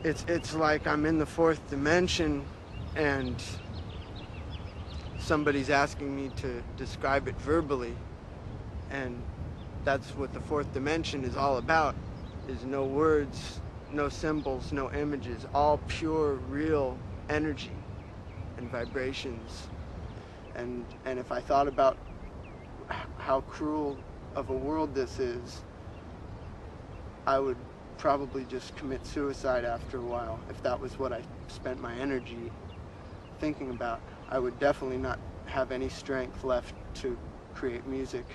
It's like I'm in the fourth dimension and somebody's asking me to describe it verbally, and that's what the fourth dimension is all about, is no words, no symbols, no images, all pure, real energy and vibrations. And if I thought about how cruel of a world this is, I would probably just commit suicide after a while. If that was what I spent my energy thinking about, I would definitely not have any strength left to create music.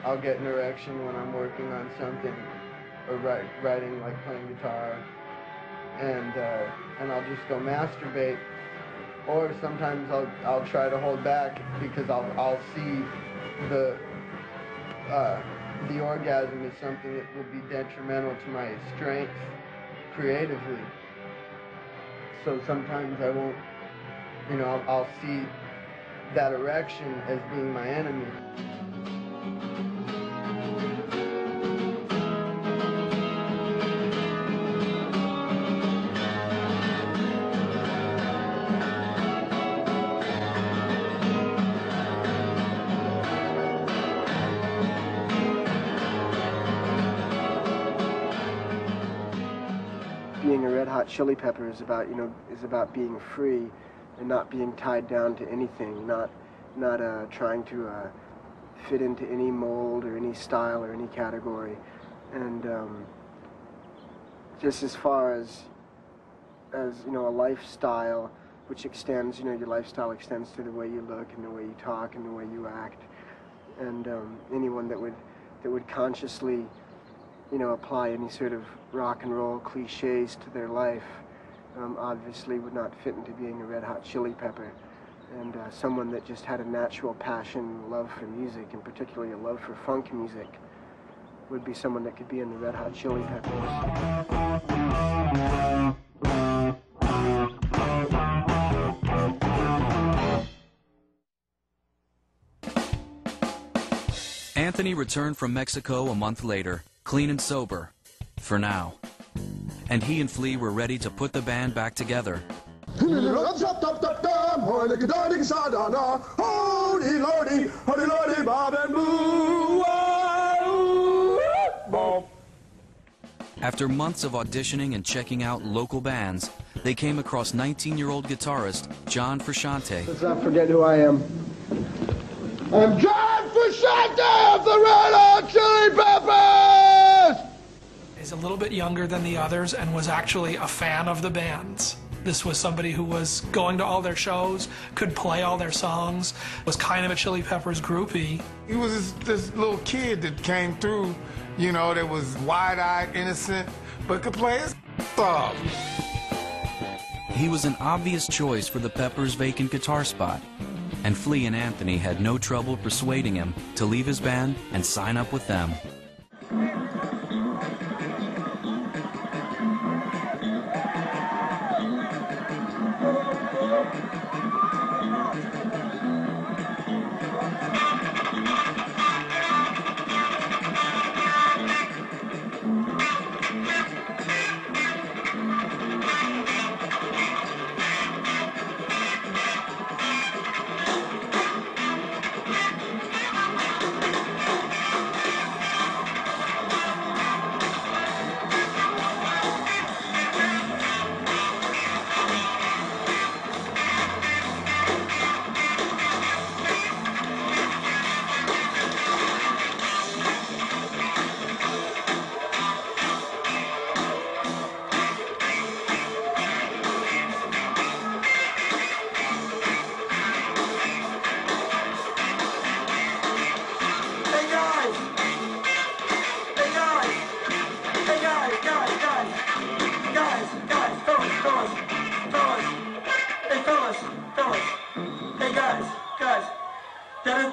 I'll get an erection when I'm working on something, or writing, like playing guitar, and I'll just go masturbate. Or sometimes I'll try to hold back because I'll see the orgasm as something that will be detrimental to my strength creatively. So sometimes I won't, I'll see that erection as being my enemy. Being a Red Hot Chili Pepper is about being free and not being tied down to anything, not trying to fit into any mold or any style or any category. And just as far as a lifestyle which extends, your lifestyle extends to the way you look and the way you talk and the way you act. And anyone that would consciously apply any sort of rock and roll cliches to their life obviously would not fit into being a Red Hot Chili Pepper. And someone that just had a natural passion, love for music, and particularly a love for funk music, would be someone that could be in the Red Hot Chili Peppers. Anthony returned from Mexico a month later, clean and sober, for now. And he and Flea were ready to put the band back together. After months of auditioning and checking out local bands, they came across 19-year-old guitarist John Frusciante. Let's not forget who I am. I'm John Frusciante of the Red Hot Chili Peppers! He's a little bit younger than the others and was actually a fan of the bands. This was somebody who was going to all their shows, could play all their songs, was kind of a Chili Peppers groupie. He was this little kid that came through, that was wide-eyed, innocent, but could play his off. He was an obvious choice for the Peppers' vacant guitar spot, and Flea and Anthony had no trouble persuading him to leave his band and sign up with them.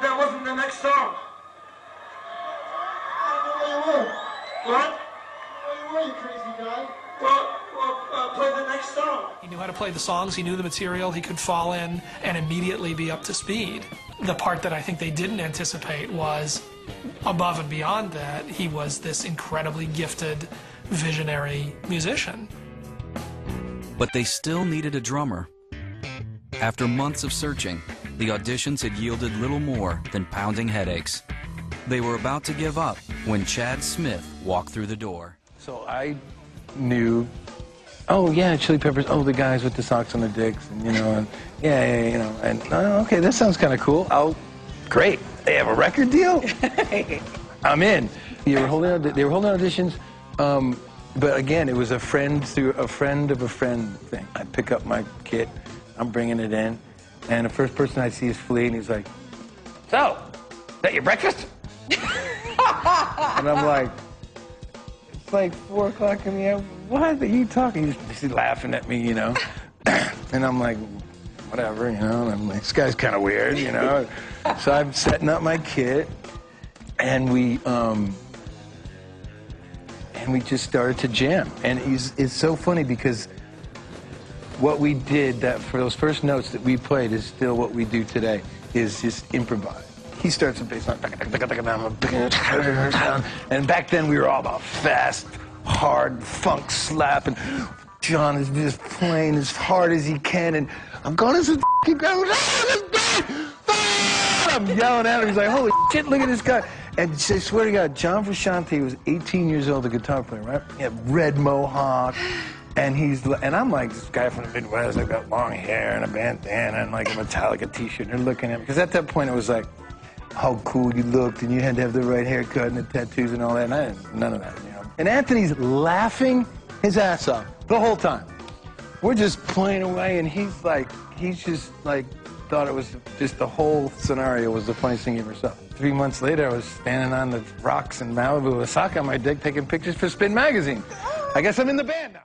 That wasn't the next song. I don't know where you were. What? Where you were, you crazy guy? Well, He knew how to play the songs, he knew the material, he could fall in and immediately be up to speed. The part that I think they didn't anticipate was, above and beyond that, he was this incredibly gifted, visionary musician. But they still needed a drummer. After months of searching, the auditions had yielded little more than pounding headaches. They were about to give up when Chad Smith walked through the door. So I knew, oh yeah, Chili Peppers, oh the guys with the socks on their dicks, and you know, and yeah, you know, and okay, that sounds kind of cool. Oh, great, they have a record deal? I'm in. They were holding auditions, but again, it was a friend through a friend of a friend thing. I pick up my kit, I'm bringing it in, and the first person I see is Flea, and he's like, so, is that your breakfast? And I'm like, it's like 4 o'clock in the afternoon. What are you talking? He's laughing at me, you know. And I'm like, whatever, you know. And I'm like, this guy's kind of weird, you know. So I'm setting up my kit, and we just started to jam. And it's so funny because what we did that for those first notes that we played is still what we do today, is just improvise. He starts a bass line, and back then we were all about fast, hard funk slap, and John is just playing as hard as he can, and I'm going, this is f***ing great, I'm yelling at him, he's like, holy shit, look at this guy. And I swear to God, John Frusciante was 18 years old, a guitar player, right? He had red mohawk, and I'm like this guy from the Midwest, I've got long hair and a bandana and like a Metallica t-shirt, and they're looking at me, because at that point it was like, how cool you looked, and you had to have the right haircut and the tattoos and all that, and I didn't, none of that, you know. And Anthony's laughing his ass off the whole time. We're just playing away, and he's just like, thought it was just the whole scenario was the funniest thing he ever saw. 3 months later, I was standing on the rocks in Malibu with a sock on my dick taking pictures for Spin magazine. I guess I'm in the band now.